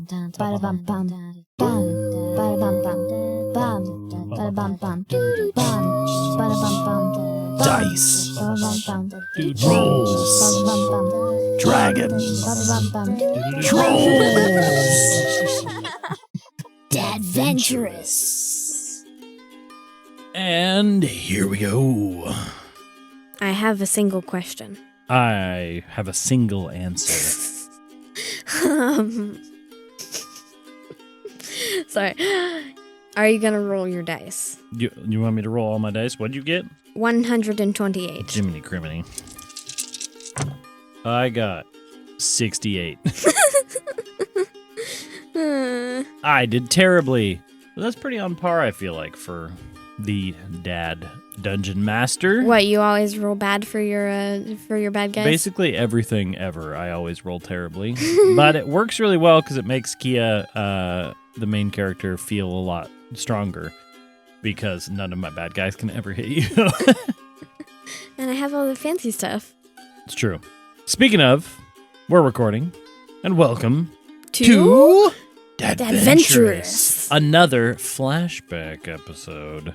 Dice. Rolls. Dragons. Trolls. Adventurous. And here we go. I have a single question. I have a single answer. Sorry. Are you gonna roll your dice? You want me to roll all my dice? What'd you get? 128. Jiminy Criminy. I got 68. I did terribly. Well, that's pretty on par, I feel like, for the dad dungeon master. What, you always roll bad for your bad guys? Basically everything ever, I always roll terribly. But it works really well because it makes Kia, the main character, feel a lot stronger because none of my bad guys can ever hit you. And I have all the fancy stuff. It's true. Speaking of, we're recording, and welcome to Adventurous. Another flashback episode.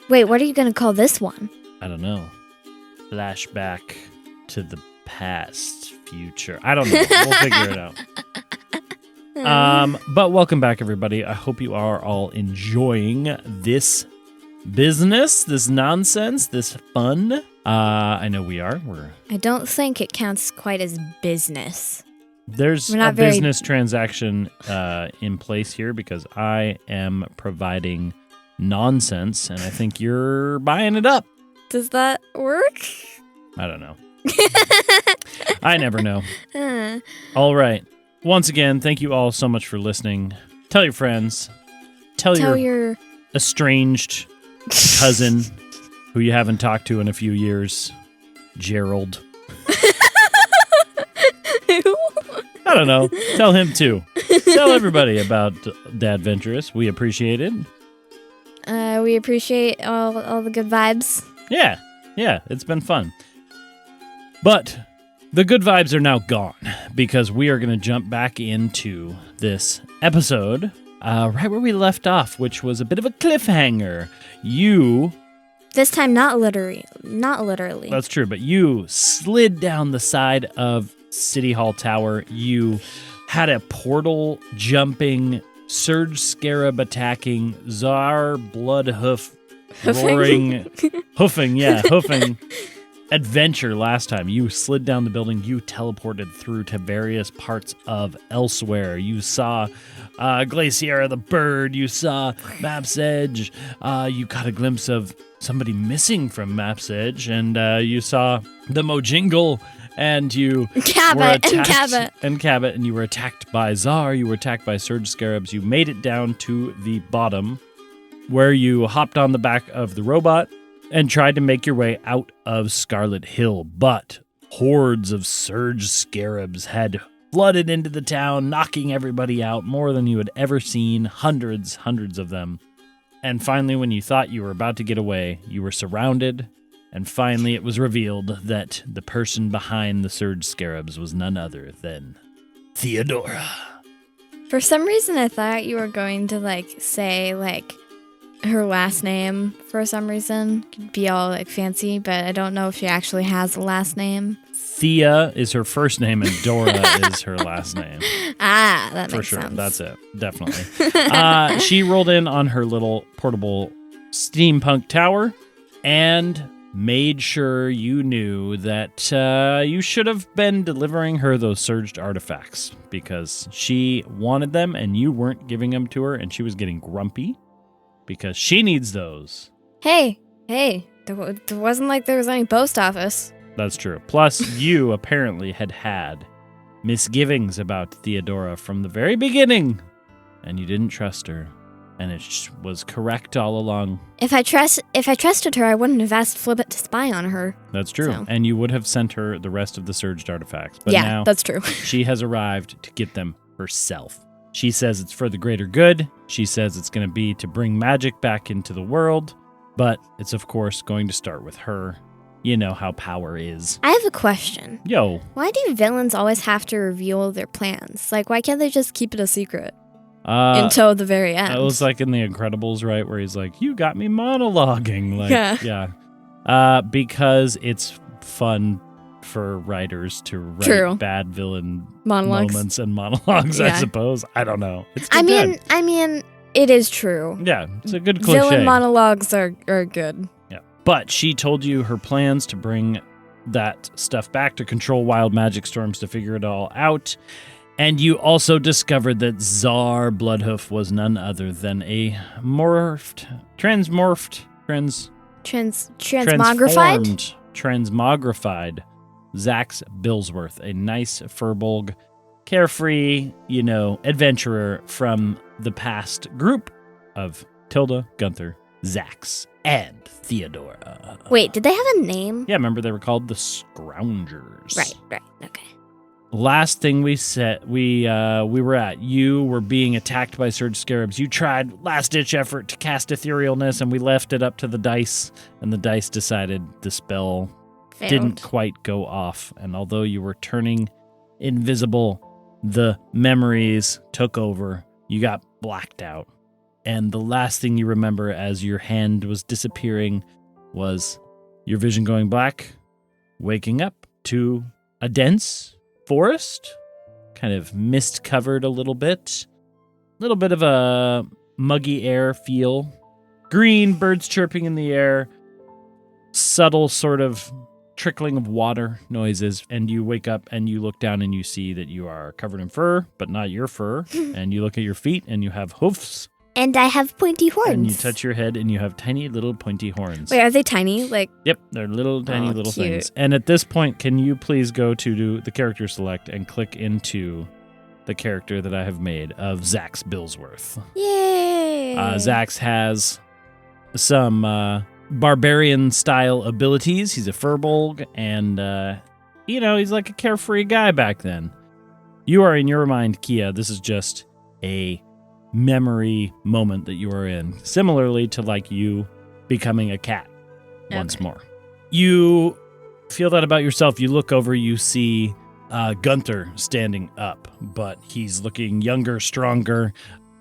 Wait, what are you going to call this one? I don't know. Flashback to the past, future. I don't know. We'll figure it out. But welcome back, everybody. I hope you are all enjoying this business, this nonsense, this fun. I know we are. I don't think it counts quite as business. There's a business transaction in place here because I am providing nonsense, and I think you're buying it up. Does that work? I don't know. I never know. All right. Once again, thank you all so much for listening. Tell your friends. Tell your estranged cousin who you haven't talked to in a few years, Gerald. I don't know. Tell him too. Tell everybody about the Adventurous. We appreciate it. We appreciate all the good vibes. Yeah, it's been fun. But the good vibes are now gone because we are going to jump back into this episode right where we left off, which was a bit of a cliffhanger. This time not literally. That's true, but you slid down the side of City Hall Tower. You had a portal jumping, surge scarab attacking, Tsar bloodhoof roaring, hoofing adventure last time. You slid down the building, you teleported through to various parts of elsewhere. You saw Glaciera the bird, you saw Map's Edge, you got a glimpse of somebody missing from Map's Edge, and you saw the Mojingle, and you Cabot, and you were attacked by Tsar, you were attacked by surge scarabs. You made it down to the bottom where you hopped on the back of the robot and tried to make your way out of Scarlet Hill, but hordes of surge scarabs had flooded into the town, knocking everybody out, more than you had ever seen, hundreds of them. And finally, when you thought you were about to get away, you were surrounded, and finally it was revealed that the person behind the surge scarabs was none other than Theodora. For some reason, I thought you were going to, say, her last name for some reason. Could be all, fancy, but I don't know if she actually has a last name. Thea is her first name, and Dora is her last name. That makes sense. For sure, that's it, definitely. She rolled in on her little portable steampunk tower and made sure you knew that you should have been delivering her those surged artifacts because she wanted them and you weren't giving them to her, and she was getting grumpy because she needs those. Hey, it wasn't like there was any post office. That's true. Plus, you apparently had misgivings about Theodora from the very beginning, and you didn't trust her, and it was correct all along. If I trusted her, I wouldn't have asked Flibbit to spy on her. That's true, so. And you would have sent her the rest of the surged artifacts. But yeah, now that's true. She has arrived to get them herself. She says it's for the greater good. She says it's going to be to bring magic back into the world, but it's of course going to start with her. you know how power is. I have a question. Yo. Why do villains always have to reveal their plans? Like, why can't they just keep it a secret until the very end? It was like in The Incredibles, right? Where he's like, you got me monologuing. Like, yeah. Because it's fun for writers to write bad villain moments and monologues, I suppose. I don't know. It's I mean, it is true. Yeah, it's a good cliche. Villain monologues are good. Yeah. But she told you her plans to bring that stuff back, to control wild magic storms, to figure it all out. And you also discovered that Tsar Bloodhoof was none other than a transmogrified Zax Billsworth, a nice Furbolg, carefree, adventurer from the past group of Tilda, Gunther, Zax, and Theodora. Wait, did they have a name? Yeah, remember they were called the Scroungers. Right, okay. Last thing we said, we were at, you were being attacked by surge scarabs. You tried last-ditch effort to cast etherealness, and we left it up to the dice, and the dice decided the spell didn't quite go off. And although you were turning invisible, the memories took over. You got blacked out. And the last thing you remember as your hand was disappearing was your vision going black, waking up to a dense forest, kind of mist covered a little bit of a muggy air feel, green birds chirping in the air, subtle sort of trickling of water noises, and you wake up and you look down and you see that you are covered in fur, but not your fur, and you look at your feet and you have hoofs. And I have pointy horns. And you touch your head and you have tiny little pointy horns. Wait, are they tiny? Yep, they're little tiny little cute things. And at this point, can you please go to the character select and click into the character that I have made of Zax Billsworth. Yay! Zax has some barbarian-style abilities. He's a Furbolg, and, he's like a carefree guy back then. You are in your mind, Kia. This is just a memory moment that you are in, similarly to like you becoming a cat once more. You feel that about yourself. You look over, you see Gunther standing up, but he's looking younger, stronger.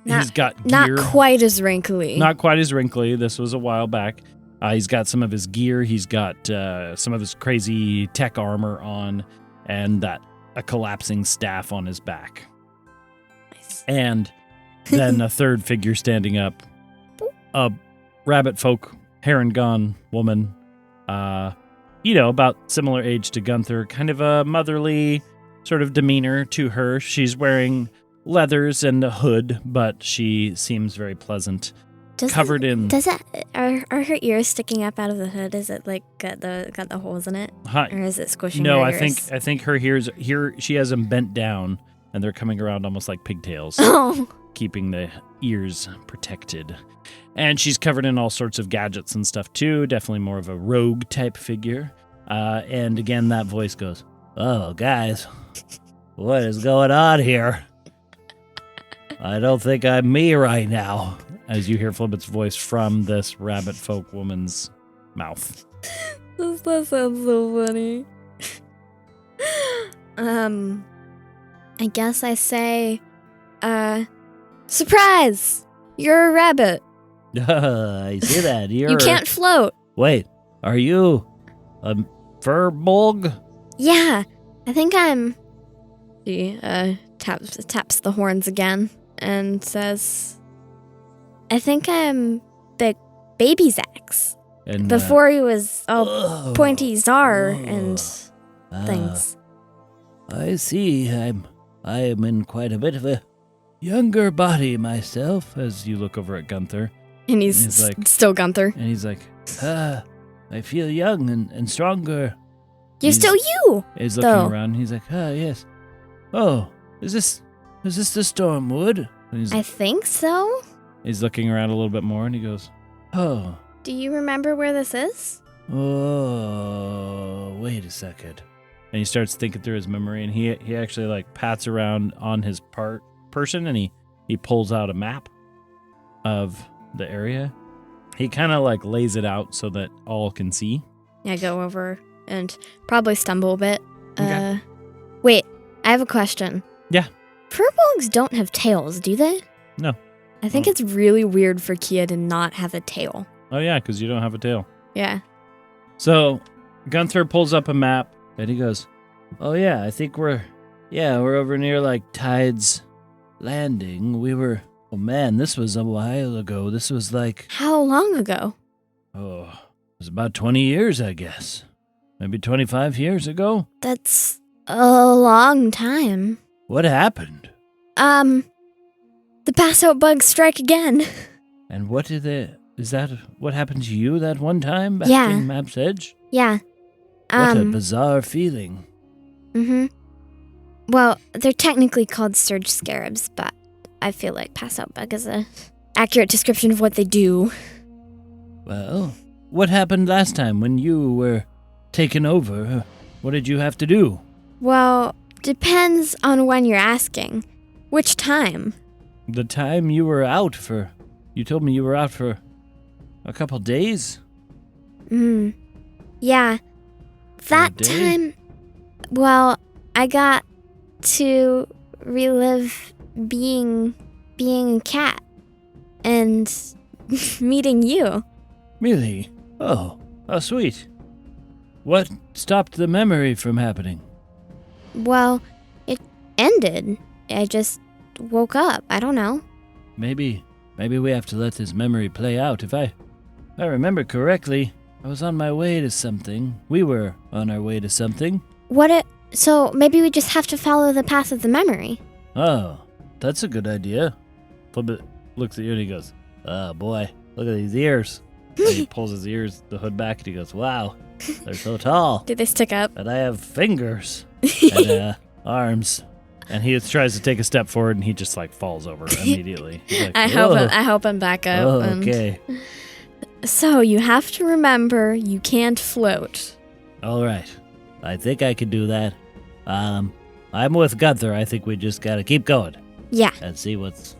He's got gear. Not quite as wrinkly. Not quite as wrinkly. This was a while back. He's got some of his gear. He's got some of his crazy tech armor on, and a collapsing staff on his back. Nice. And then a third figure standing up, a rabbit folk, Harengon woman, about similar age to Gunther, kind of a motherly sort of demeanor to her. She's wearing leathers and a hood, but she seems very pleasant. Are her ears sticking up out of the hood? Is it like got the holes in it, or is it squishing? No, her I ears? think her ears here. She has them bent down, and they're coming around almost like pigtails. Oh. Keeping the ears protected. And she's covered in all sorts of gadgets and stuff too, definitely more of a rogue type figure. And again, that voice goes, "Oh, guys, what is going on here? I don't think I'm me right now," as you hear Flibbit's voice from this rabbit folk woman's mouth. That sounds so funny. I guess I say, surprise! You're a rabbit. I see that. You can't float. Wait, are you a Furbolg? Yeah, I think I'm... She taps the horns again and says, I think I'm the baby Zax. And, before he was all pointy czar and things. I see. I am in quite a bit of a younger body myself, as you look over at Gunther. And he's like, still Gunther. And he's like, I feel young and stronger. You're still you! He's looking around and he's like, yes. Oh, is this the Stormwood? I think so. He's looking around a little bit more and he goes, oh. Do you remember where this is? Oh, wait a second. And he starts thinking through his memory, and he actually like pats around on his person, and he pulls out a map of the area. He kind of like lays it out so that all can see. I go over and probably stumble a bit. Okay. Wait, I have a question. Yeah. Furbolgs don't have tails, do they? No. I think it's really weird for Kia to not have a tail. Oh, yeah, because you don't have a tail. Yeah. So Gunther pulls up a map and he goes, oh, yeah, I think we're over near like Tide's Landing. Oh, man, this was a while ago. This was like, How long ago? it was about 20 years, I guess. Maybe 25 years ago. That's a long time. What happened? The pass out bugs strike again. And is that what happened to you that one time back Yeah. in Map's Edge? Yeah. What a bizarre feeling. Mm-hmm. Well, they're technically called surge scarabs, but I feel like pass out bug is a accurate description of what they do. Well, what happened last time when you were taken over? What did you have to do? Well, depends on when you're asking. Which time? The time you were out for... You told me you were out for a couple days? Yeah. That day? time... Well, I got to relive being a cat and meeting you. Really? Oh, how sweet. What stopped the memory from happening? Well, it ended. I just woke up. I don't know. Maybe we have to let this memory play out. If I remember correctly, I was on my way to something. We were on our way to something. So maybe we just have to follow the path of the memory. Oh, that's a good idea. Flibbit looks at you and he goes, oh boy, look at these ears. And he pulls his ears, the hood back, and he goes, wow, they're so tall. Did they stick up? And I have fingers and arms. And he tries to take a step forward and he just like falls over immediately. He's like, I help him back up. oh, okay. So you have to remember you can't float. All right. I think I can do that. I'm with Gunther. I think we just gotta keep going. Yeah. And see what's...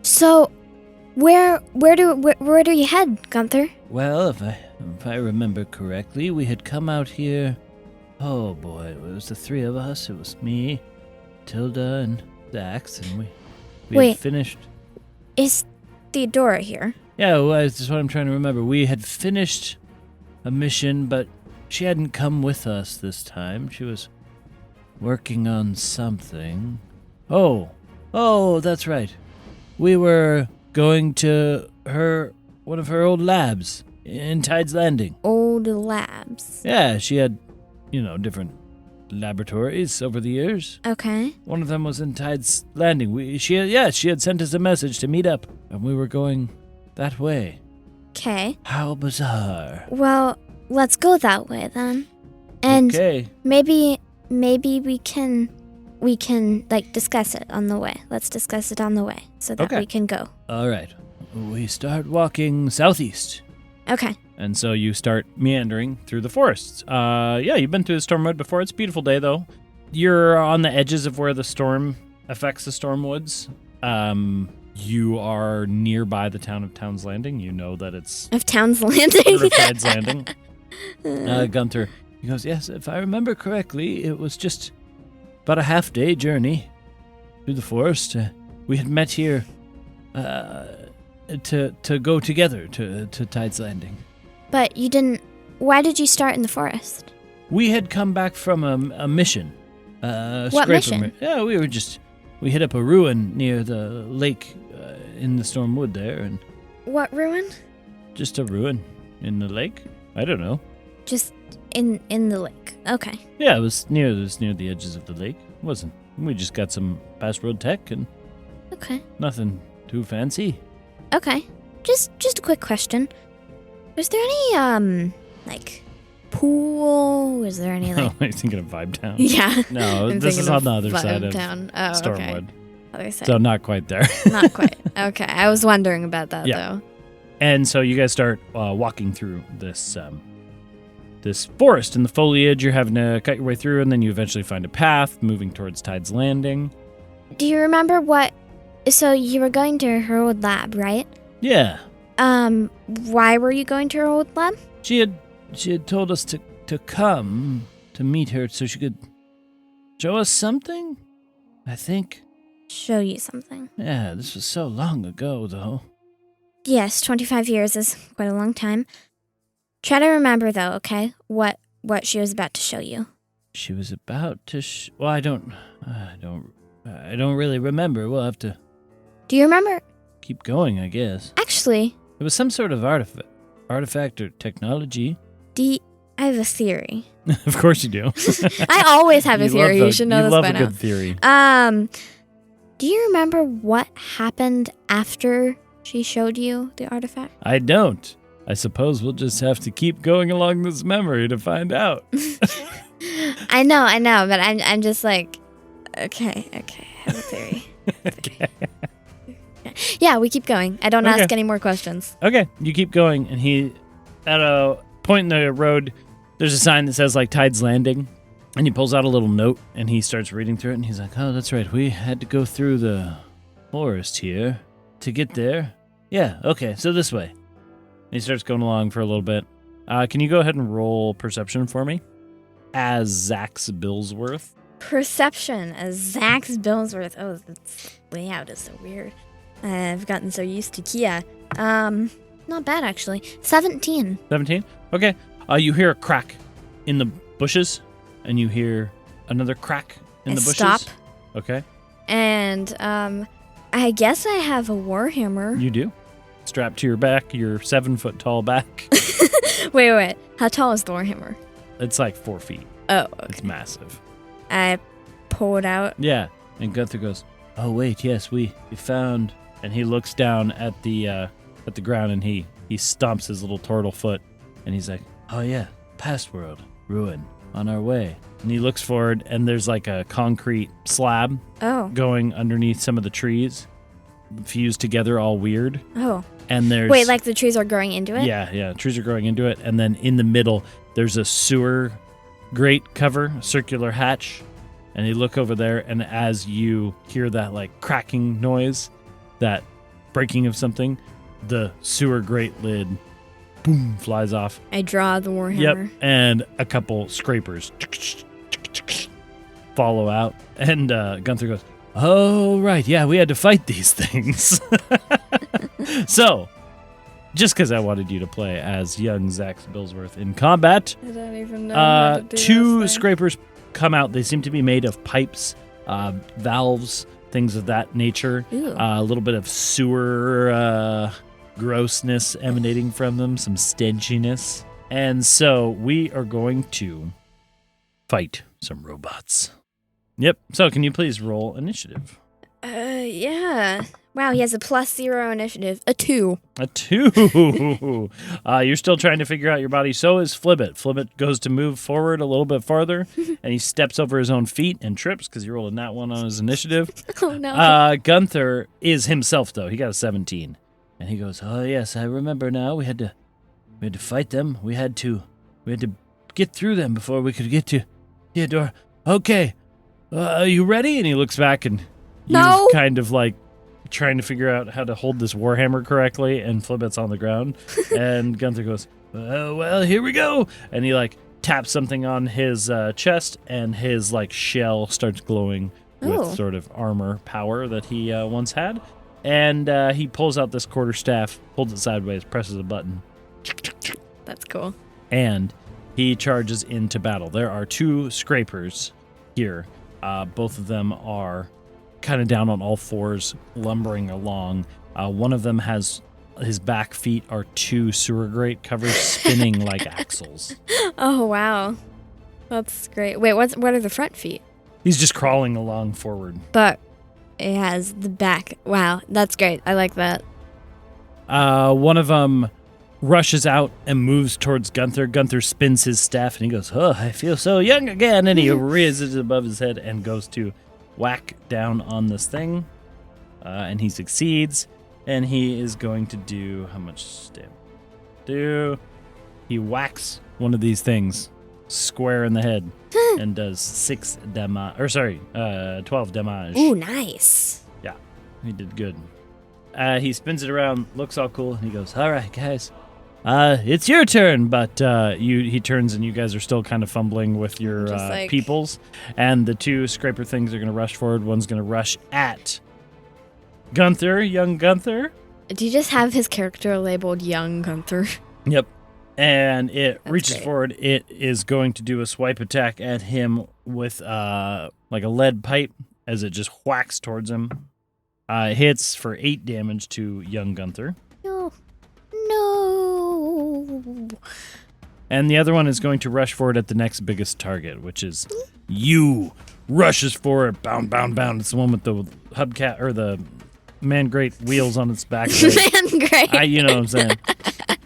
So where do you head, Gunther? Well, if I remember correctly, we had come out here... Oh boy, it was the three of us. It was me, Tilda, and Dax, and we had finished... Is Theodora here? Yeah, well, that's what I'm trying to remember. We had finished a mission, but she hadn't come with us this time. She was working on something. Oh, that's right. We were going to one of her old labs in Tide's Landing. Old labs. Yeah, she had, different laboratories over the years. Okay. One of them was in Tide's Landing. She had sent us a message to meet up, and we were going that way. Okay. How bizarre. Well, let's go that way then. And okay. maybe we can like discuss it on the way. Let's discuss it on the way so that we can go. All right. We start walking southeast. Okay. And so you start meandering through the forests. You've been through the Stormwood before. It's a beautiful day, though. You're on the edges of where the storm affects the Stormwoods. You are nearby the town of Town's Landing. You know that it's... Of Town's Landing? Of Tide's Landing. Gunther, he goes, yes, if I remember correctly, it was just about a half-day journey through the forest. We had met here to go together to Tide's Landing. But you didn't... Why did you start in the forest? We had come back from a mission. What mission? Yeah, we hit up a ruin near the lake in the Stormwood there. And what ruin? Just a ruin in the lake. I don't know. Just in the lake. Okay. Yeah, it was near the edges of the lake. It wasn't. We just got some past road tech and okay. Nothing too fancy. Okay. Just a quick question. Was there any pool? Was there any like? Are you thinking of Vibe Town? Yeah. No, this is on the other side of town. Oh, Stormwood. Okay. Other side. So not quite there. Not quite. Okay, I was wondering about that though. And so you guys start walking through this forest in the foliage. You're having to cut your way through, and then you eventually find a path moving towards Tide's Landing. Do you remember what? So you were going to her old lab, right? Yeah. Why were you going to her old lab? She had she had told us to come to meet her so she could show us something, I think. Show you something. Yeah, this was so long ago, though. Yes, 25 years is quite a long time. Try to remember, though, okay? What she was about to show you. She was about to well, I don't really remember. We'll have to Do you remember? keep going, I guess. Actually, It was some sort of artifact or technology. I have a theory. Of course you do. I always have a theory. You should know this love by a now. good theory. Do you remember what happened after she showed you the artifact? I don't. I suppose we'll just have to keep going along this memory to find out. I know, but I'm just like, okay, I have a theory. Okay. Yeah, we keep going. I don't Okay. ask any more questions. Okay, you keep going, and he, at a point in the road, there's a sign that says, like, Tide's Landing, and he pulls out a little note, and he starts reading through it, and he's like, oh, that's right, we had to go through the forest here to get there. Yeah, okay, so this way. And he starts going along for a little bit. Can you go ahead and roll perception for me? As Zax Billsworth. Perception as Zax Billsworth. Oh, that's layout is so weird. I've gotten so used to Kia. Not bad actually. 17. 17? Okay. You hear a crack in the bushes, and you hear another crack in the bushes. Stop. Okay. And I guess I have a warhammer. You do. Strapped to your back, your 7-foot tall back. Wait. How tall is the warhammer? It's like 4 feet. Oh, It's okay. massive. I pull it out. Yeah. And Gunther goes, oh, wait, yes, we found... And he looks down at the ground, and he stomps his little turtle foot, and he's like, oh, yeah, past world, ruin, on our way. And he looks forward, and there's like a concrete slab Oh. going underneath some of the trees, fused together all weird. Oh. And there's... Wait, like the trees are growing into it? Yeah, trees are growing into it. And then in the middle, there's a sewer grate cover, a circular hatch. And you look over there, and as you hear that, like, cracking noise, that breaking of something, the sewer grate lid, boom, flies off. I draw the warhammer. Yep, and a couple scrapers follow out. And Gunther goes, oh, right, yeah, we had to fight these things. So, just because I wanted you to play as young Zax Billsworth in combat, I don't even know how to do two this thing. scrapers come out. They seem to be made of pipes, valves, things of that nature. Ooh. A little bit of sewer grossness emanating from them, some stenchiness. And so we are going to fight some robots. Yep. So can you please roll initiative? Yeah. Wow, he has a +0 initiative. A 2. A 2. You're still trying to figure out your body. So is Flibbit. Flibbit goes to move forward a little bit farther, and he steps over his own feet and trips because he rolled a nat 1 on his initiative. Oh, no. Gunther is himself, though. He got a 17. And he goes, oh, yes, I remember now. We had to fight them. We had to get through them before we could get to Theodore. Okay. Are you ready? And he looks back, and No. you've kind of like trying to figure out how to hold this warhammer correctly, and Flibbit's on the ground. And Gunther goes, well, here we go. And he like taps something on his chest, and his like shell starts glowing with Oh. sort of armor power that he once had. And he pulls out this quarterstaff, holds it sideways, presses a button, That's cool. and he charges into battle. There are two scrapers here. Both of them are kind of down on all fours, lumbering along. One of them has his back feet are two sewer grate covers spinning like axles. Oh, wow. That's great. Wait, what are the front feet? He's just crawling along forward. But it has the back. Wow, that's great. I like that. One of them rushes out and moves towards Gunther. Gunther spins his staff, and he goes, oh, I feel so young again. And he raises it above his head and goes to whack down on this thing. And he succeeds. And he is going to do how much damage? He whacks one of these things square in the head and does 12 damage. Ooh, nice. Yeah, he did good. He spins it around, looks all cool, and he goes, all right, guys, It's your turn, but he turns and you guys are still kind of fumbling with your peoples. And the two scraper things are going to rush forward. One's going to rush at Gunther, young Gunther. Do you just have his character labeled young Gunther? Yep. And it That's reaches great. forward. It is going to do a swipe attack at him with like a lead pipe as it just whacks towards him. It hits for 8 damage to young Gunther. No. And the other one is going to rush forward at the next biggest target, which is you. Rushes forward, bound. It's the one with the hubcap or the man great wheels on its back. Man, great. You know what I'm saying.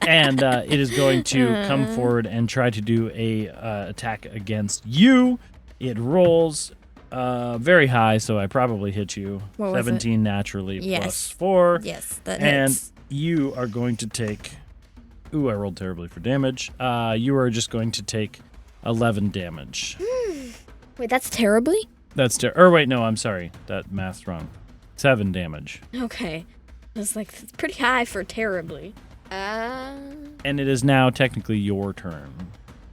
And it is going to come forward and try to do a attack against you. It rolls very high, so I probably hit you. What was 17 naturally Yes. plus 4. Yes, that And hits. you are going to take... Ooh, I rolled terribly for damage. You are just going to take 11 damage. Wait, that's terribly? That's or wait, no, I'm sorry. That math's wrong. 7 damage. Okay. I was like, that's pretty high for terribly. And it is now technically your turn.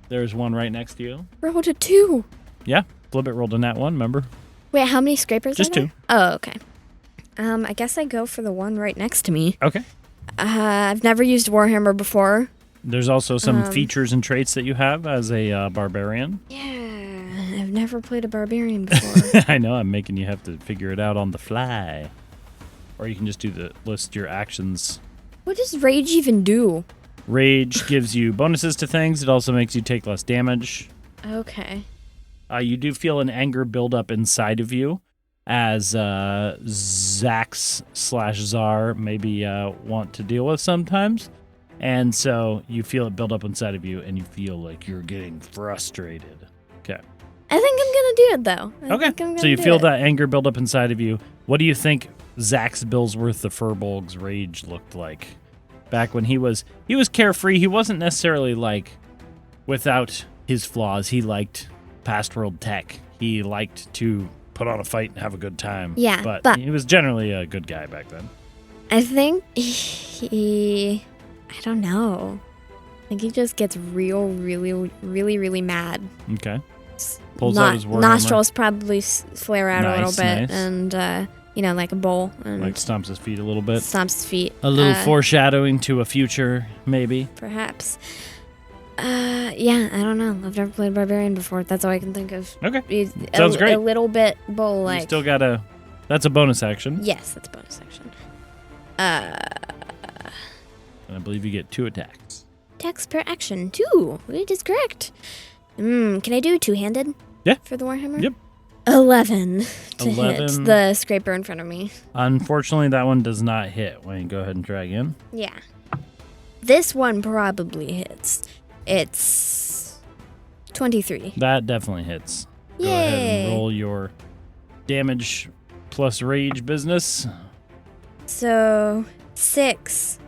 There's one right next to you. Rolled a 2. Yeah, Flibbit rolled a nat 1, remember? Wait, how many scrapers Just are there? 2. Oh, okay. I guess I go for the one right next to me. Okay. I've never used Warhammer before. There's also some features and traits that you have as a barbarian. Yeah, I've never played a barbarian before. I know, I'm making you have to figure it out on the fly. Or you can just list your actions. What does rage even do? Rage gives you bonuses to things. It also makes you take less damage. Okay. You do feel an anger build up inside of you as Zax/Czar maybe want to deal with sometimes. And so you feel it build up inside of you and you feel like you're getting frustrated. Okay. I think I'm going to do it, though. Okay. So you feel that anger build up inside of you. What do you think Zax Billsworth the Furbolg's rage looked like? Back when he was carefree. He wasn't necessarily like without his flaws. He liked past world tech. He liked to put on a fight and have a good time. Yeah, but he was generally a good guy back then. I think I don't know. I think he just gets really mad. Okay. Pulls out his warhammer. Nostrils probably flare out a little Nice, bit, nice. and like a bowl, and Like stomps his feet a little bit. stomps his feet. A little foreshadowing to a future, maybe. Perhaps. Yeah, I don't know. I've never played Barbarian before. That's all I can think of. Okay. Sounds great. A little bit bowl like. You still got that's a bonus action. Yes, that's a bonus action. And I believe you get 2 attacks. Attacks per action, 2. It is correct. Can I do 2-handed? Yeah. For the Warhammer? Yep. 11 to 11. hit the scraper in front of me. Unfortunately, that one does not hit. Wayne, go ahead and try again. Yeah. This one probably hits. It's 23. That definitely hits. Go ahead and roll your damage plus rage business. So 6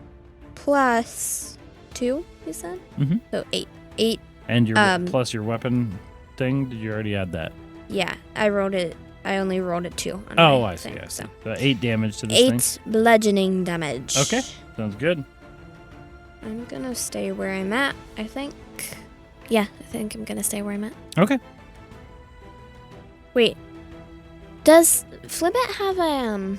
plus 2, you said? Mm-hmm. So 8. 8. And your plus your weapon thing. Did you already add that? Yeah, I rolled it. I only rolled it 2. On Oh, my I see. thing, I see. so. So 8 damage to this 8 thing. bludgeoning damage. Okay, sounds good. I'm gonna stay where I'm at, I think. Yeah, I think I'm gonna stay where I'm at. Okay. Wait. Does Flibbit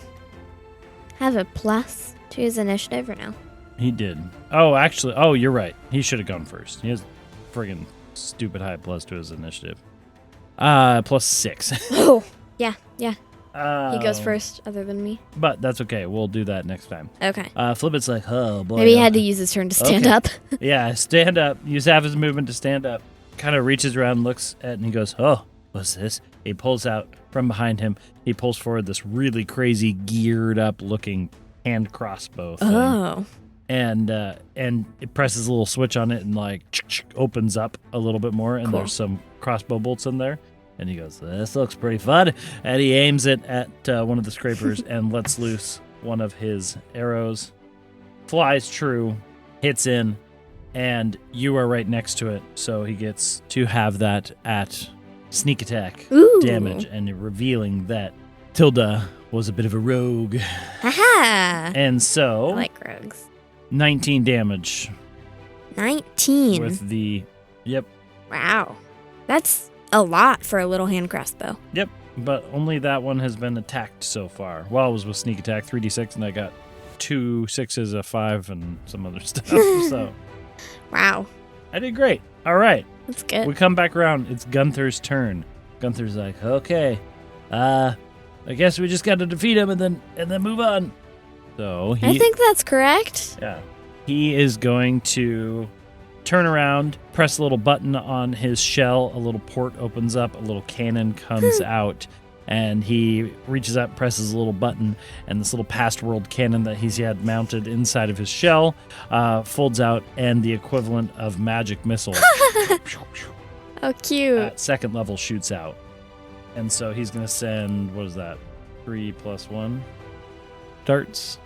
have a plus to his initiative or no? He did. Oh, actually, you're right. He should have gone first. He has friggin' stupid high plus to his initiative. Plus 6. Oh, yeah. He goes Oh. first, other than me. But that's okay. We'll do that next time. Okay. Flibbit's like, oh boy. Maybe he had to use his turn to stand Okay. up. Yeah, stand up. Use half his movement to stand up. Kind of reaches around, looks at it, and he goes, oh, what's this? He pulls out from behind him. He pulls forward this really crazy, geared up looking hand crossbow thing. Oh. And it presses a little switch on it and like opens up a little bit more. And Cool. there's some crossbow bolts in there. And he goes, this looks pretty fun. And he aims it at one of the scrapers and lets loose one of his arrows. Flies true, hits in, and you are right next to it. So he gets to have that at sneak attack Ooh. damage, and revealing that Tilda was a bit of a rogue. Haha. And so, I like rogues. 19 damage 19. with the... Yep. Wow. That's a lot for a little hand crossbow. Yep. But only that one has been attacked so far. Well, it was with sneak attack, 3d6, and I got 2 6s, a 5, and some other stuff. So Wow. I did great. All right. That's good. We come back around. It's Gunther's turn. Gunther's like, okay, I guess we just got to defeat him and then move on. So I think that's correct. Yeah. He is going to turn around, press a little button on his shell. A little port opens up. A little cannon comes out. And he reaches up, presses a little button, and this little past world cannon that he's had mounted inside of his shell folds out, and the equivalent of magic missile Oh, cute. at second level shoots out. And so he's going to send, what is that, 3 + 1 darts?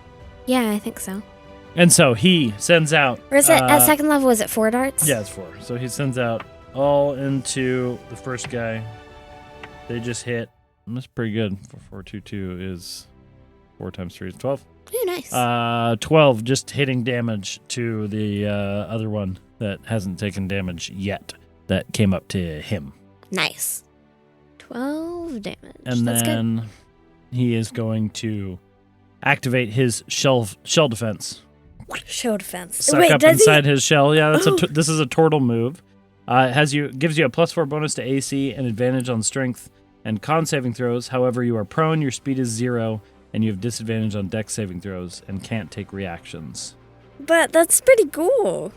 Yeah, I think so. And so he sends out... Or is it at second level, is it 4 darts? Yeah, it's 4. So he sends out all into the first guy. They just hit. And that's pretty good. 422 is 4 times 3 is 12. Ooh, nice. 12 just hitting damage to the other one that hasn't taken damage yet that came up to him. Nice. 12 damage. And That's then good. he is going to activate his shell defense. Show defense. Suck Wait, up does inside his shell. Yeah, this is a turtle move. Gives you a +4 bonus to AC and advantage on strength and con saving throws. However, you are prone, your speed is 0, and you have disadvantage on dex saving throws and can't take reactions. But that's pretty cool.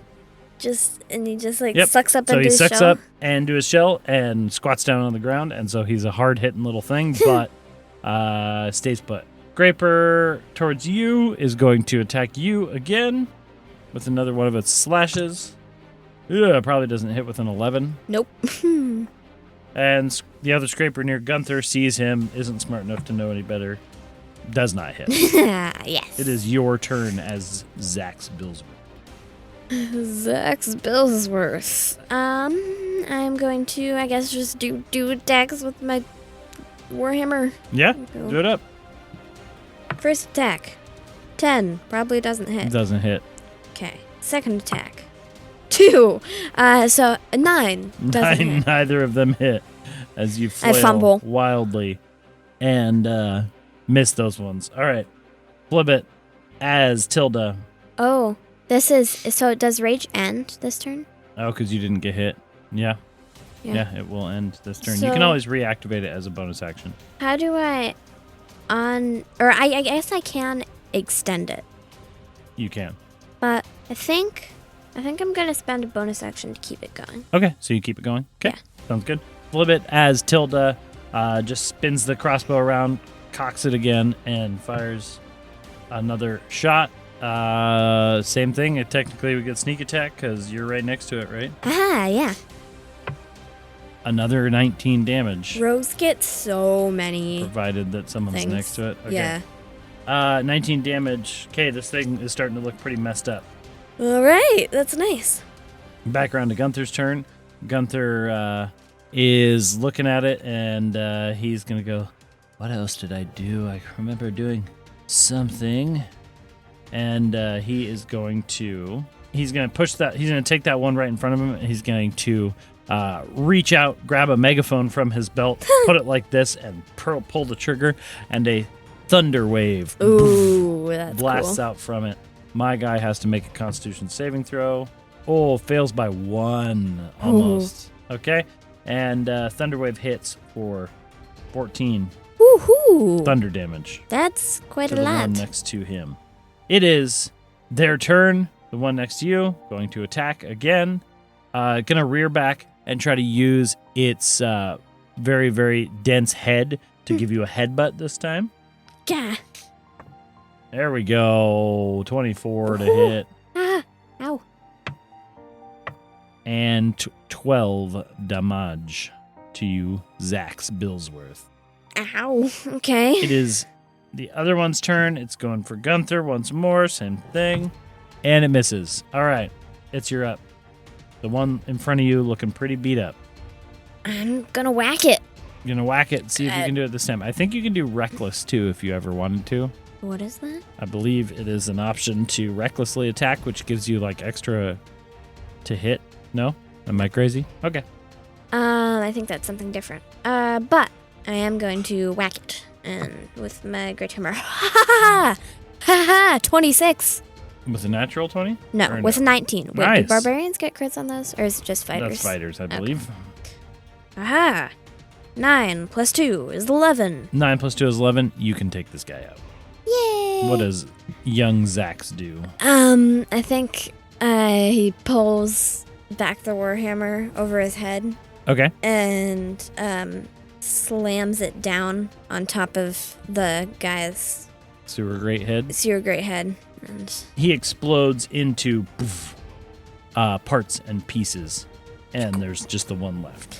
He just Yep. sucks up So into he his sucks shell. up into his shell and squats down on the ground, and so he's a hard-hitting little thing, but stays put. Scraper towards you is going to attack you again with another one of its slashes. Yeah, probably doesn't hit with an 11. Nope. And the other scraper near Gunther sees him, isn't smart enough to know any better, does not hit. Yes. It is your turn as Zax Billsworth. Zax Billsworth. I'm going to, I guess, just do attacks with my Warhammer. Yeah, Go. do it up. First attack. 10. Probably doesn't hit. Doesn't hit. Okay. Second attack. 2. So 9. Doesn't hit. Neither of them hit as you flail fumble. wildly and miss those ones. All right. Flip it as Tilda. Oh, so does rage end this turn? Oh, because you didn't get hit. Yeah, it will end this turn. You can So- always reactivate it as a bonus action. How do I I guess I can extend it. You can. But I think I'm going to spend a bonus action to keep it going. Okay, so you keep it going? Okay, sounds good. Flip it as Tilda just spins the crossbow around, cocks it again, and fires another shot. Same thing. Technically, we get sneak attack because you're right next to it, right? Ah, yeah. Another 19 damage, Rogues get so many provided that someone's things. next to it. Okay. Yeah. 19 damage. Okay, this thing is starting to look pretty messed up. All right. That's nice. Back around to Gunther's turn. Gunther is looking at it, and he's going to go, what else did I do? I remember doing something. And he's going to push that. He's going to take that one right in front of him, and he's going to reach out, grab a megaphone from his belt, put it like this, and pull the trigger, and a thunder wave Ooh, that's blasts cool. out from it. My guy has to make a Constitution saving throw. Oh, fails by 1 almost. Okay, and Thunderwave hits for 14 Woohoo! thunder damage That's quite to a the lot. one next to him. It is their turn. The one next to you going to attack again. Gonna rear back and try to use its very, very dense head to give you a headbutt this time. Yeah. There we go. 24 to hit. Ah, ow. And 12 damage to you, Zax Billsworth. Ow. Okay. It is the other one's turn. It's going for Gunther once more. Same thing. And it misses. All right. It's your up. The one in front of you looking pretty beat up. I'm gonna whack it. You're going to whack it and see if you can do it this time. I think you can do Reckless, too, if you ever wanted to. What is that? I believe it is an option to recklessly attack, which gives you, like, extra to hit? No? Am I crazy? Okay. I think that's something different. But I am going to whack it and with my great hammer. Ha ha! 26. With a natural 20? No, with a 19. Wait, Nice. do barbarians get crits on those? Or is it just fighters? That's fighters, I believe. Aha! 9 plus 2 is 11. 9 plus 2 is 11. You can take this guy out. Yay! What does young Zax do? I think he pulls back the warhammer over his head Okay. and slams it down on top of the guy's Sewer great head. great head. And He explodes into poof, parts and pieces, and there's just the one left.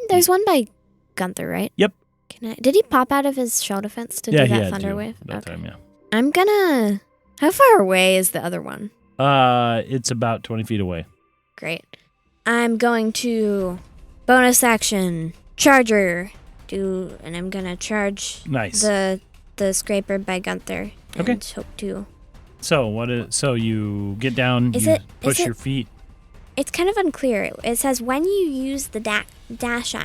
there's one by Gunther, right? Yep. Did he pop out of his shell defense to do he that had thunder to wave? that time, yeah. I'm gonna. How far away is the other one? It's about 20 feet away. Great. I'm going to bonus action charger and I'm gonna charge Nice. the scraper by Gunther. And Okay. hope to. So you get down, Is you it- push is it- your feet. It's kind of unclear. It says when you use the dash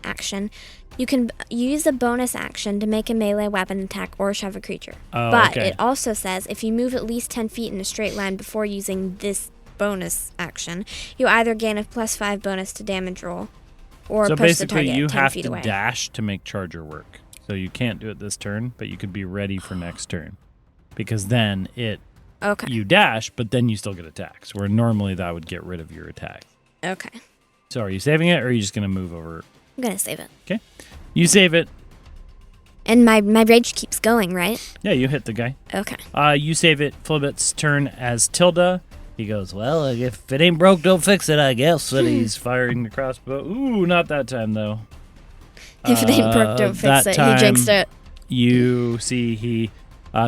action, you can use a bonus action to make a melee weapon attack or shove a creature. Oh, But okay. it also says if you move at least 10 feet in a straight line before using this bonus action, you either gain a +5 bonus to damage roll or So push the basically, target you 10 have feet to away. dash to make charger work. So you can't do it this turn, but you could be ready for next turn. Because then Okay. you dash, but then you still get attacks, where normally that would get rid of your attack. Okay. So are you saving it, or are you just going to move over? I'm going to save it. Okay. You save it. And my rage keeps going, right? Yeah, you hit the guy. Okay. You save it. Flibbit's turn as Tilda. He goes, well, if it ain't broke, don't fix it, I guess. And he's firing the crossbow. Ooh, not that time, though. If it ain't broke, don't fix that it. time, He jinxed it. You see he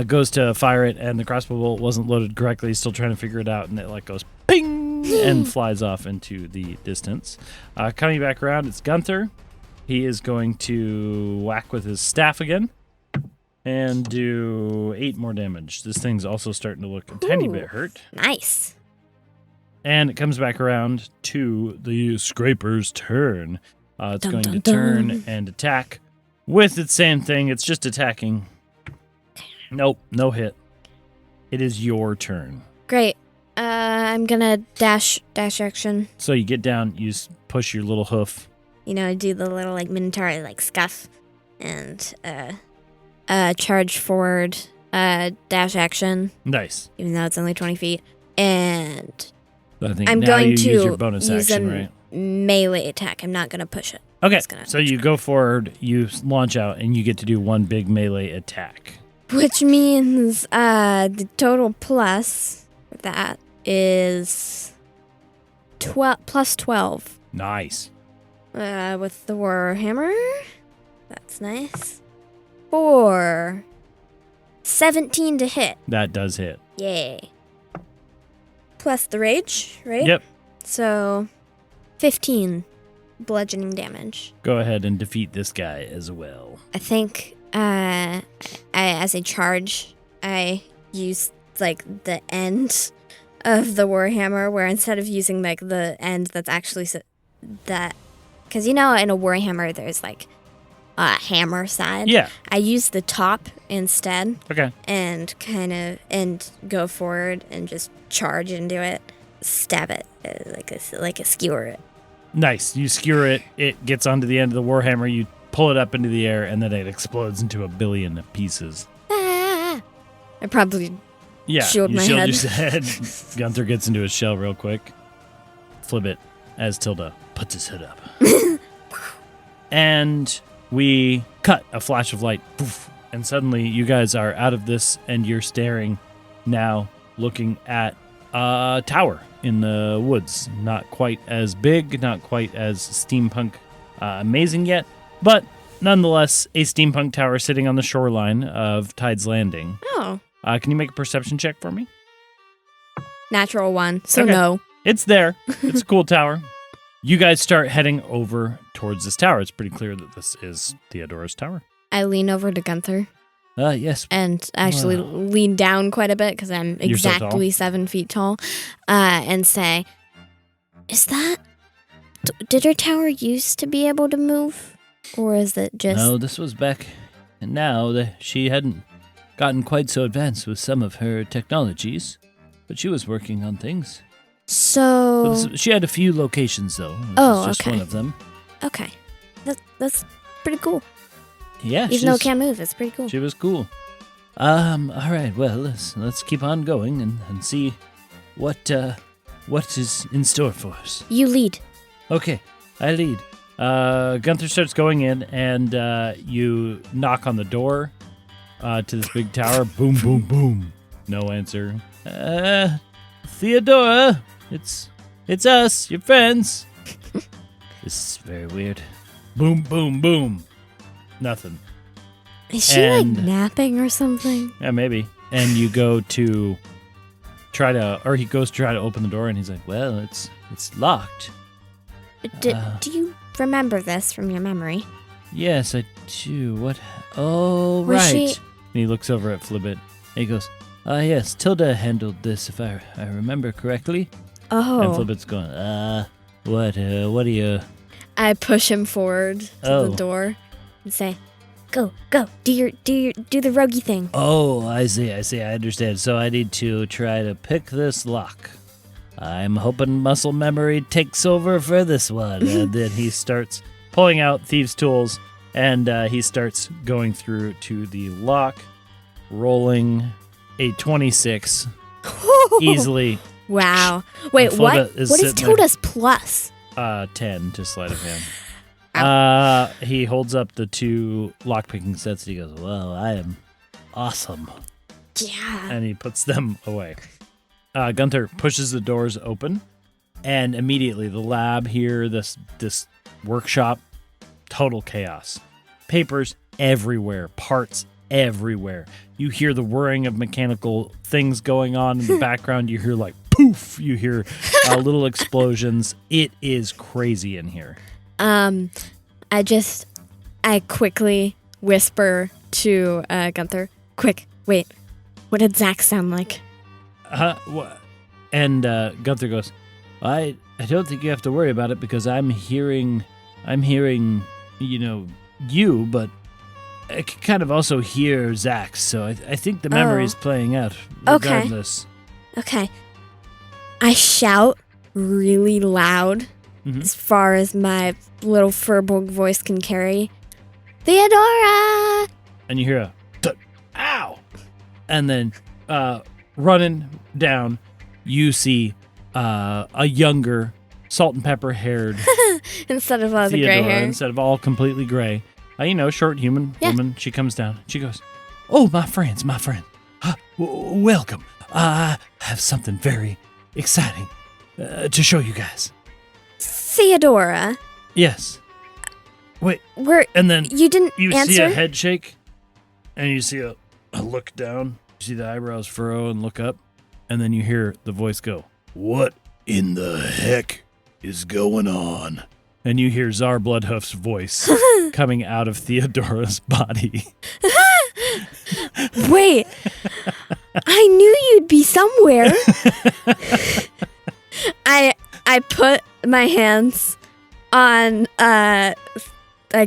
goes to fire it, and the crossbow bolt wasn't loaded correctly. He's still trying to figure it out, and it goes ping and flies off into the distance. Coming back around, it's Gunther. He is going to whack with his staff again and do 8 more damage. This thing's also starting to look a tiny bit hurt. Nice. And it comes back around to the scraper's turn. It's Dun, going dun, to dun. turn and attack with its same thing. It's just attacking. Nope, no hit. It is your turn. Great. I'm gonna dash action. So you get down, you push your little hoof. Do the little minotaur scuff, and charge forward. Dash action, Nice. even though it's only 20 feet, and I think I'm now going you to use your bonus use action, a right? melee attack. I'm not gonna push it. Okay, just gonna- so you go forward, you launch out, and you get to do one big melee attack. Which means the total plus for that is 12 plus 12. Nice. With the warhammer. That's nice. 17 to hit. That does hit. Yay. Plus the rage, right? Yep. So 15 bludgeoning damage. Go ahead and defeat this guy as well. I think as a charge, I use the end of the warhammer, where instead of using the end that's actually that, because in a warhammer there's a hammer side. Yeah. I use the top instead Okay. and and go forward and just charge into it, stab it like a skewer it. Nice. You skewer it. It gets onto the end of the warhammer. You pull it up into the air, and then it explodes into a billion pieces. Ah! I probably Yeah. shield you my shield head. your head. Gunther gets into his shell real quick. Flip it as Tilda puts his hood up. And we cut a flash of light. Poof, and suddenly you guys are out of this, and you're staring now, looking at a tower in the woods. Not quite as big, not quite as steampunk amazing yet, but nonetheless a steampunk tower sitting on the shoreline of Tide's Landing. Oh, Can you make a perception check for me? natural one. So Okay. no. It's there. It's a cool tower. You guys start heading over towards this tower. It's pretty clear that this is Theodora's tower. I lean over to Gunther. Yes. And actually lean down quite a bit because I'm You're so exactly 7 feet tall. And say, is that... Did her tower used to be able to move? Or is it just... No, this was back... And now she hadn't gotten quite so advanced with some of her technologies. But she was working on things. So... She had a few locations, though. This Oh, was just okay. one of them. Okay. That's pretty cool. Yeah, Even though it can't move, it's pretty cool. She was cool. All right, well, let's keep on going and see what is in store for us. You lead. Okay, I lead. Gunther starts going in, and you knock on the door to this big tower. Boom, boom, boom. No answer. Theodora, it's us, your friends. This is very weird. Boom, boom, boom. Nothing. Is she like napping or something? Yeah, maybe. And you go to he goes to try to open the door, and he's like, well, it's locked. Do you remember this from your memory? Yes, I do. What? Oh, Was right. she- And he looks over at Flibbit, and he goes, yes, Tilda handled this, if I remember correctly. Oh. And Flibbit's going, what do you... I push him forward to the door and say, "Go, do the roguey thing." Oh, I see, I understand. So I need to try to pick this lock. I'm hoping muscle memory takes over for this one. And then he starts pulling out thieves' tools, and he starts going through to the lock, rolling a 26 easily. Wow. Wait, And what? Flibbit is What is sitting there. Tilda's plus? 10 to sleight of hand. He holds up the 2 lockpicking sets, and he goes, well, I am awesome. Yeah. And he puts them away. Gunther pushes the doors open, and immediately the lab here, this workshop, total chaos. Papers everywhere, parts everywhere. You hear the whirring of mechanical things going on in the background. You hear like poof. You hear little explosions. It is crazy in here. I quickly whisper to Gunther, "Quick, wait. What did Zach sound like?" What? And Gunther goes, I don't think you have to worry about it because I'm hearing, you, but I can kind of also hear Zach's, so I think the memory is playing out regardless. Okay. I shout really loud as far as my little Furbolg voice can carry. "Theodora!" And you hear a thud, ow! And then running down, you see a younger, salt and pepper haired Instead of all the Theodora, gray hair. instead of all completely gray. Short human Yeah. woman. She comes down. She goes, "Oh, my friend. Welcome. I have something very exciting to show you guys." Theodora, Yes. Wait. And then you didn't you answer? see a head shake, and you see a look down. You see the eyebrows furrow and look up, and then you hear the voice go, "What in the heck is going on?" And you hear Czar Bloodhoof's voice coming out of Theodora's body. Wait, I knew you'd be somewhere. I put my hands on, I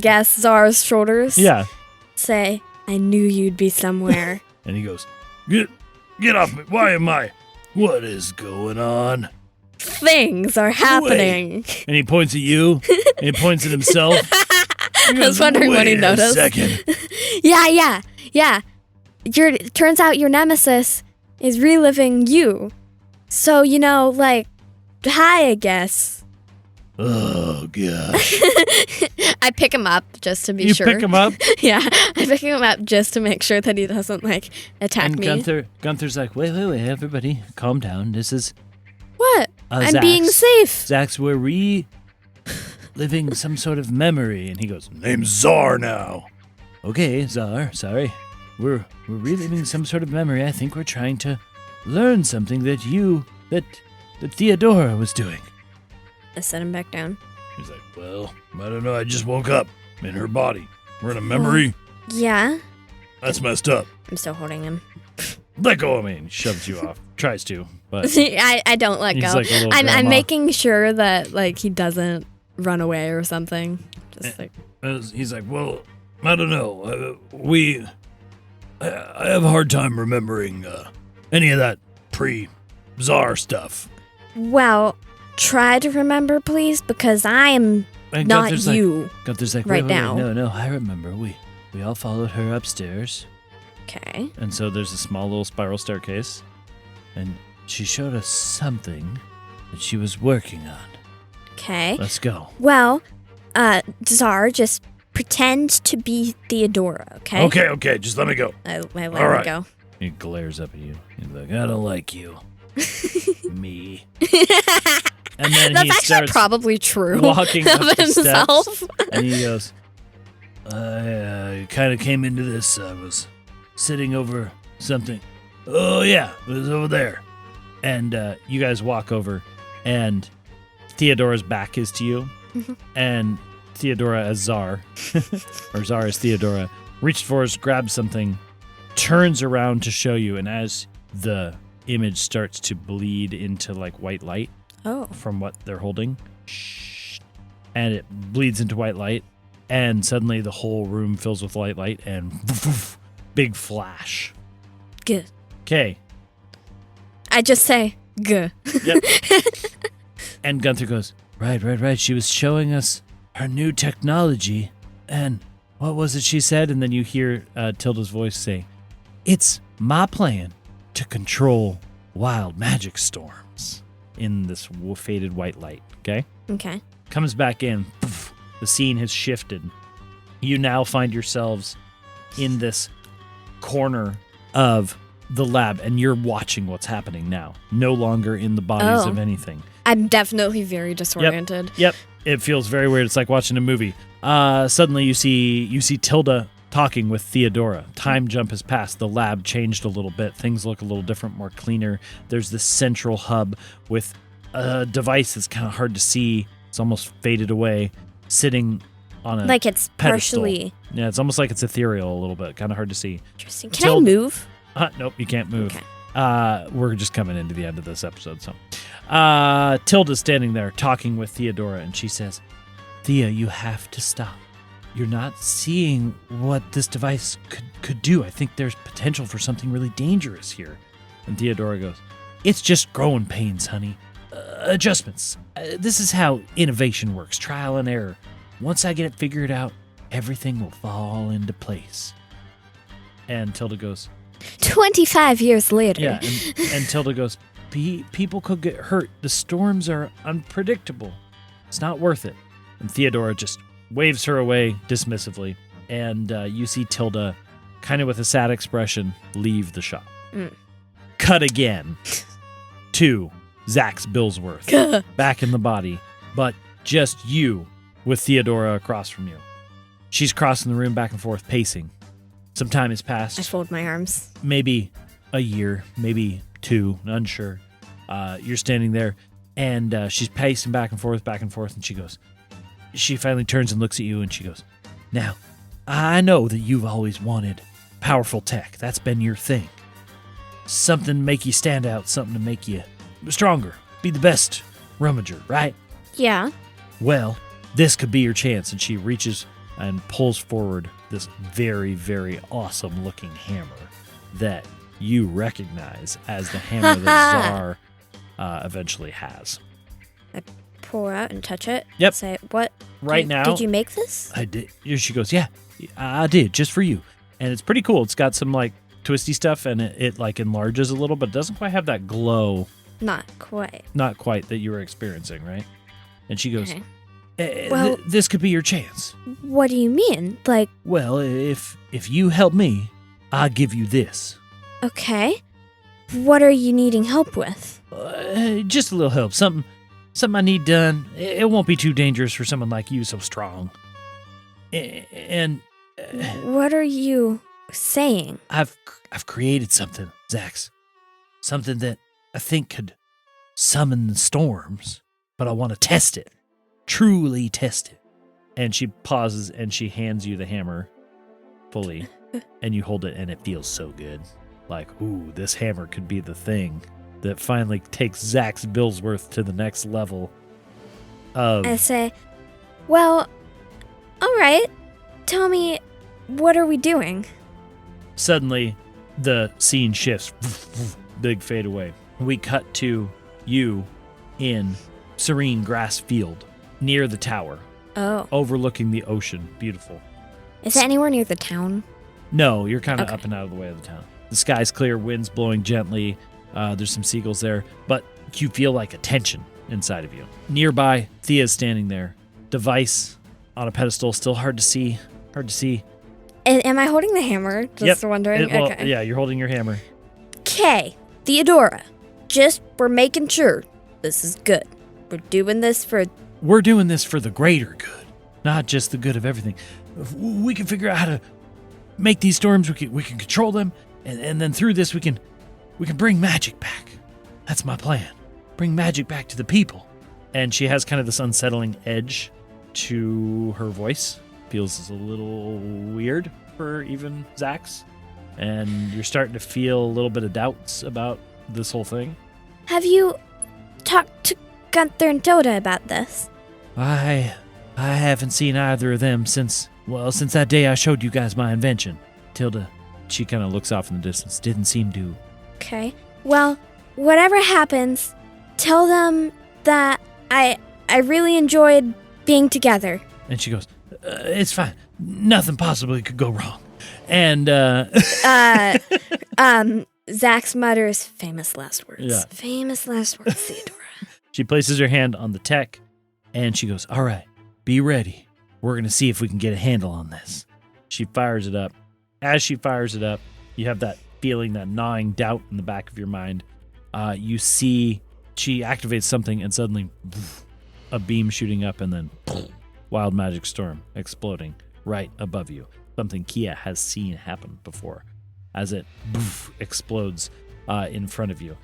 guess, Czar's shoulders. Yeah. Say, "I knew you'd be somewhere." And he goes, Get off me. Why am I? What is going on? Things are happening. And he points at you, and he points at himself. He I was wondering what he "Wait noticed. a second." Yeah. Turns out your nemesis is reliving you. So, hi, I guess. Oh, gosh. I pick him up just to be You sure. pick him up? Yeah, I pick him up just to make sure that he doesn't, attack And me. Gunther's like, wait, everybody, calm down. This is What? I'm Zach's. being safe. Zach's, we're reliving some sort of memory. And he goes, "Name's Czar now." "Okay, Czar, sorry. We're reliving some sort of memory. I think we're trying to learn something that Theodora was doing." I set him back down. He's like, "Well, I don't know. I just woke up in her body. We're in a memory." Yeah. That's messed up. I'm still holding him. Let go of me. And he shoves you off. Tries to, but I don't let he's go. like a little I'm grandma. making sure that like he doesn't run away or something. Just like He's like, well, I don't know. I have a hard time remembering any of that pre-Czar stuff. well, try to remember, please, because I am And not Gunther's you. Gunther's like, right wait, now. No, I remember. We all followed her upstairs. Okay. And so there's a small little spiral staircase. And she showed us something that she was working on. Okay. Let's go. Well, Czar, just pretend to be Theodora, okay? Okay, just let me go. I let All her right. go. He glares up at you. He's like, I don't like you. Me. And then That's he actually starts probably true walking of up the himself. steps. And he goes, I kind of came into this. I was sitting over something. Oh, yeah, it was over there. And you guys walk over, and Theodora's back is to you. Mhm. And Theodora as Czar, or Czar as Theodora, reached for us, grabbed something, turns around to show you, and as the image starts to bleed into like white light Oh. from what they're holding, and it bleeds into white light, and suddenly the whole room fills with light, and big flash. Good. Okay. I just say, good. Yep. And Gunther goes, right. She was showing us her new technology. And what was it she said? And then you hear Tilda's voice say, it's my plan to control wild magic storms in this faded white light. Okay? Okay. Comes back in. Poof, the scene has shifted. You now find yourselves in this corner of the lab, and you're watching what's happening now. No longer in the bodies of anything. I'm definitely very disoriented. Yep. It feels very weird. It's like watching a movie. Suddenly you see Tilda talking with Theodora. Time jump has passed. The lab changed a little bit. Things look a little different, more cleaner. There's this central hub with a device that's kind of hard to see. It's almost faded away, sitting on a Like it's pedestal. partially Yeah, it's almost like it's ethereal a little bit. Kind of hard to see. interesting. Can I move? Nope, you can't move. Okay. We're just coming into the end of this episode. So, Tilda's standing there talking with Theodora, and she says, Thea, you have to stop. You're not seeing what this device could do. I think there's potential for something really dangerous here. And Theodora goes, it's just growing pains, honey. Adjustments. This is how innovation works. Trial and error. Once I get it figured out, everything will fall into place. And Tilda goes, 25 years later. yeah, and Tilda goes, people could get hurt. The storms are unpredictable. It's not worth it. And Theodora just waves her away dismissively. And you see Tilda, kind of with a sad expression, leave the shop. Mm. Cut again to Zax Billsworth, back in the body, but just you with Theodora across from you. She's crossing the room back and forth, pacing. Some time has passed. I fold my arms. Maybe a year, maybe two, unsure. You're standing there, and she's pacing back and forth, and she finally turns and looks at you, and she goes, now, I know that you've always wanted powerful tech. That's been your thing. Something to make you stand out, something to make you stronger, be the best rummager, right? Yeah. Well, this could be your chance. And she reaches and pulls forward this very, very awesome looking hammer that you recognize as the hammer that Czar eventually has. I pull out and touch it. Yep. Say, what? Right now. Did you make this? I did. She goes, yeah, I did, just for you. And it's pretty cool. It's got some like twisty stuff, and it like enlarges a little, but it doesn't quite have that glow. Not quite. Not quite that you were experiencing, right? And she goes, Okay. Well- this could be your chance. What do you mean? Like, Well, if you help me, I'll give you this. okay. What are you needing help with? Just a little help. Something I need done. It won't be too dangerous for someone like you, so strong. And What are you saying? I've created something, Zax. Something that I think could summon the storms, but I want to test it. Truly test it. And she pauses and she hands you the hammer fully. And you hold it, and it feels so good. Like, ooh, this hammer could be the thing that finally takes Zach's Billsworth to the next level of... I say, well, all right. Tell me, what are we doing? Suddenly, the scene shifts. Big fade away. We cut to you in serene grass field near the tower. Oh. Overlooking the ocean. Beautiful. Is it anywhere near the town? No, you're kind of Okay. up and out of the way of the town. The sky's clear, wind's blowing gently. There's some seagulls there, but you feel like a tension inside of you. Nearby, Thea's standing there. Device on a pedestal, still hard to see. Am I holding the hammer? Just wondering. Okay. Yeah, you're holding your hammer. Okay, Theodora. We're making sure this is good. We're doing this for the greater good, not just the good of everything. If we can figure out how to make these storms. We can control them, and then through this we can bring magic back. That's my plan. Bring magic back to the people. And she has kind of this unsettling edge to her voice. Feels a little weird for even Zach's. And you're starting to feel a little bit of doubts about this whole thing. Have you talked to Gunther and Toda about this? I haven't seen either of them since that day I showed you guys my invention. Tilda, she kind of looks off in the distance, didn't seem to. Okay. Well, whatever happens, tell them that I really enjoyed being together. And she goes, it's fine. Nothing possibly could go wrong. And, Zach's mutters famous last words. Yeah. Famous last words, Theodora. She places her hand on the tech, and she goes, all right, be ready. We're going to see if we can get a handle on this. She fires it up. As she fires it up, you have that feeling, that gnawing doubt in the back of your mind. You see she activates something, and suddenly a beam shooting up, and then wild magic storm exploding right above you. Something Kia has seen happen before as it explodes in front of you.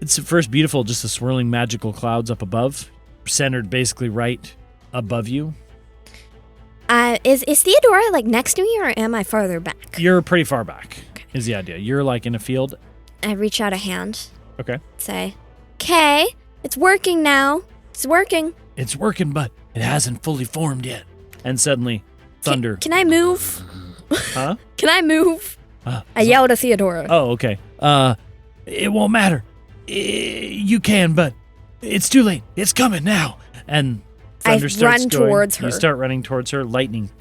It's at first beautiful, just the swirling magical clouds up above, centered basically right above you. Is Theodora like next to me, or am I farther back? You're pretty far back, Okay. is the idea. You're like in a field. I reach out a hand. Okay. Say, okay, it's working now. It's working. It's working, but it hasn't fully formed yet. And suddenly, thunder. Can I move? Huh? Can I move? I yell to Theodora. Oh, okay. It won't matter. You can, but it's too late. It's coming now. And thunder starts going. Towards her. You start running towards her. Lightning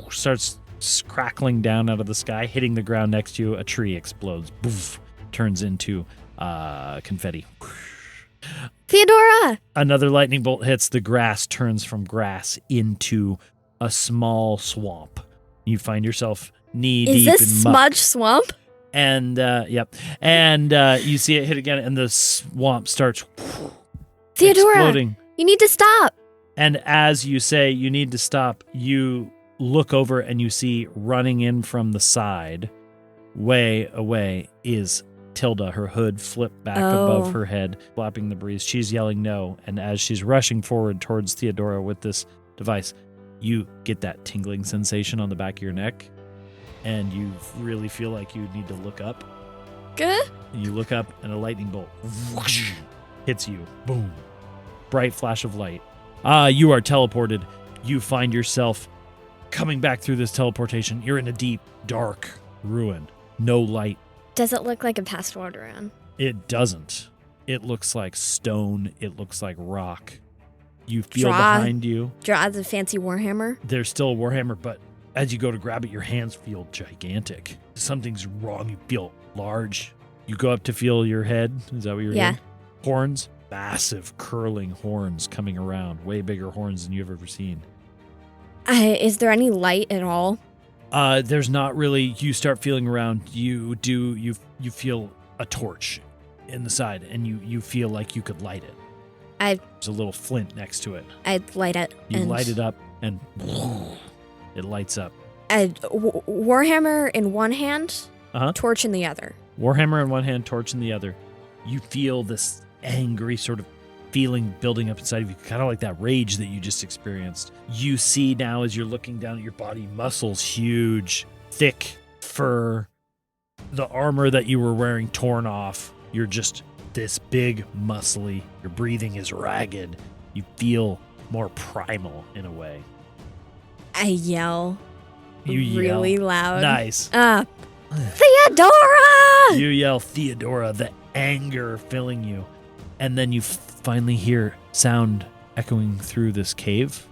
starts crackling down out of the sky, hitting the ground next to you. A tree explodes. Boof, turns into confetti. Theodora! Another lightning bolt hits. The grass turns from grass into a small swamp. You find yourself knee-deep in muck. Is this Smudge Swamp? And, yep. And you see it hit again, and the swamp starts Theodora, exploding. you need to stop. And as you say, you need to stop, you look over and you see running in from the side, way away, is Tilda, her hood flipped back above her head, flapping the breeze. She's yelling no, and as she's rushing forward towards Theodora with this device, you get that tingling sensation on the back of your neck, and you really feel like you need to look up. Good? You look up, and a lightning bolt whoosh, hits you. Boom. Bright flash of light. You are teleported. You find yourself coming back through this teleportation. You're in a deep, dark ruin. No light. Does it look like a past water run? It doesn't. It looks like stone. It looks like rock. You feel Draw. behind you. Draw the fancy warhammer. There's still a warhammer, but as you go to grab it, your hands feel gigantic. Something's wrong. You feel large. You go up to feel your head. Is that what you're doing? Horns. Massive curling horns coming around. Way bigger horns than you've ever seen. Is there any light at all? There's not really. You start feeling around. You feel a torch in the side, and you feel like you could light it. There's a little flint next to it. I'd light it. You light it up, and it lights up. Warhammer in one hand, torch in the other. Warhammer in one hand, torch in the other. You feel this angry sort of feeling building up inside of you, kind of like that rage that you just experienced. You see now as you're looking down at your body, muscles huge, thick fur, the armor that you were wearing torn off. You're just this big, muscly. Your breathing is ragged. You feel more primal in a way. I yell You really yell. loud. Nice. Theodora! You yell Theodora, the anger filling you. And then you finally hear sound echoing through this cave.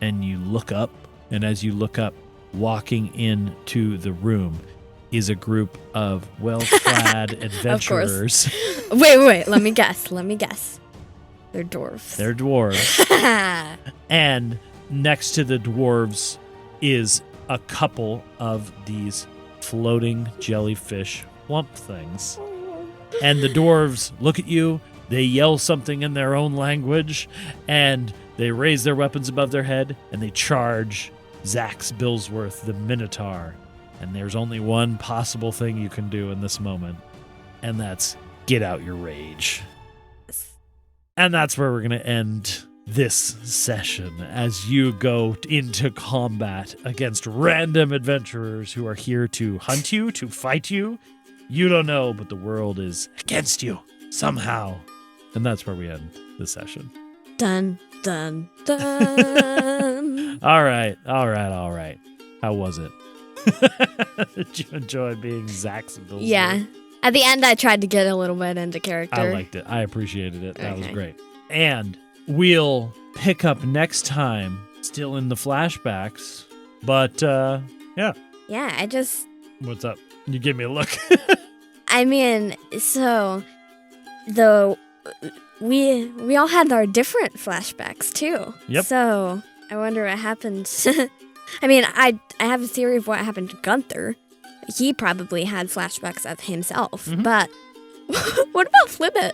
And you look up. And as you look up, walking into the room is a group of well-clad adventurers. Wait. Let me guess. They're dwarves. They're dwarves. And next to the dwarves is a couple of these floating jellyfish lump things. And the dwarves look at you, they yell something in their own language, and they raise their weapons above their head, and they charge Zax Billsworth, the Minotaur. And there's only one possible thing you can do in this moment, and that's get out your rage. And that's where we're going to end this session as you go into combat against random adventurers who are here to hunt you, to fight you. You don't know, but the world is against you somehow. And that's where we end the session. Dun, dun, dun. All right. How was it? Did you enjoy being Zax and Billsworth? Yeah. At the end, I tried to get a little bit into character. I liked it. I appreciated it. That was Okay. great. And we'll pick up next time, still in the flashbacks. But, yeah. Yeah, I just... What's up? You give me a look. I mean, so... We all had our different flashbacks, too. Yep. So, I wonder what happened. I mean, I have a theory of what happened to Gunther. He probably had flashbacks of himself. Mhm. But what about Flibbit?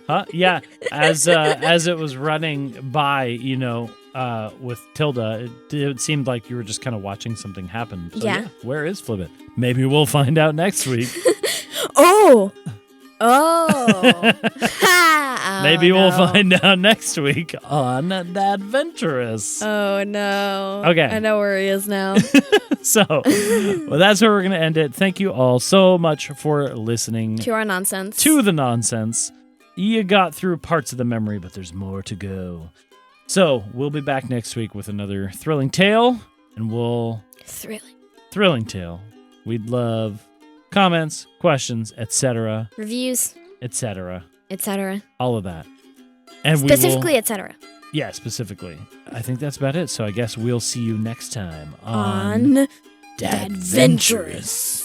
Huh? Yeah. As it was running by, with Tilda, it seemed like you were just kind of watching something happen. So, Yeah. Where is Flibbit? Maybe we'll find out next week. Oh! Maybe we'll no. find out next week on The Adventurous. Oh, no. Okay. I know where he is now. So, that's where we're going to end it. Thank you all so much for listening To our nonsense. to the nonsense. You got through parts of the memory, but there's more to go. So, we'll be back next week with another thrilling tale, and thrilling tale. We'd love comments, questions, etc., Reviews, etc., etc. all of that. And Specifically, etc. Yeah, specifically. I think that's about it. So I guess we'll see you next time On Adventurous.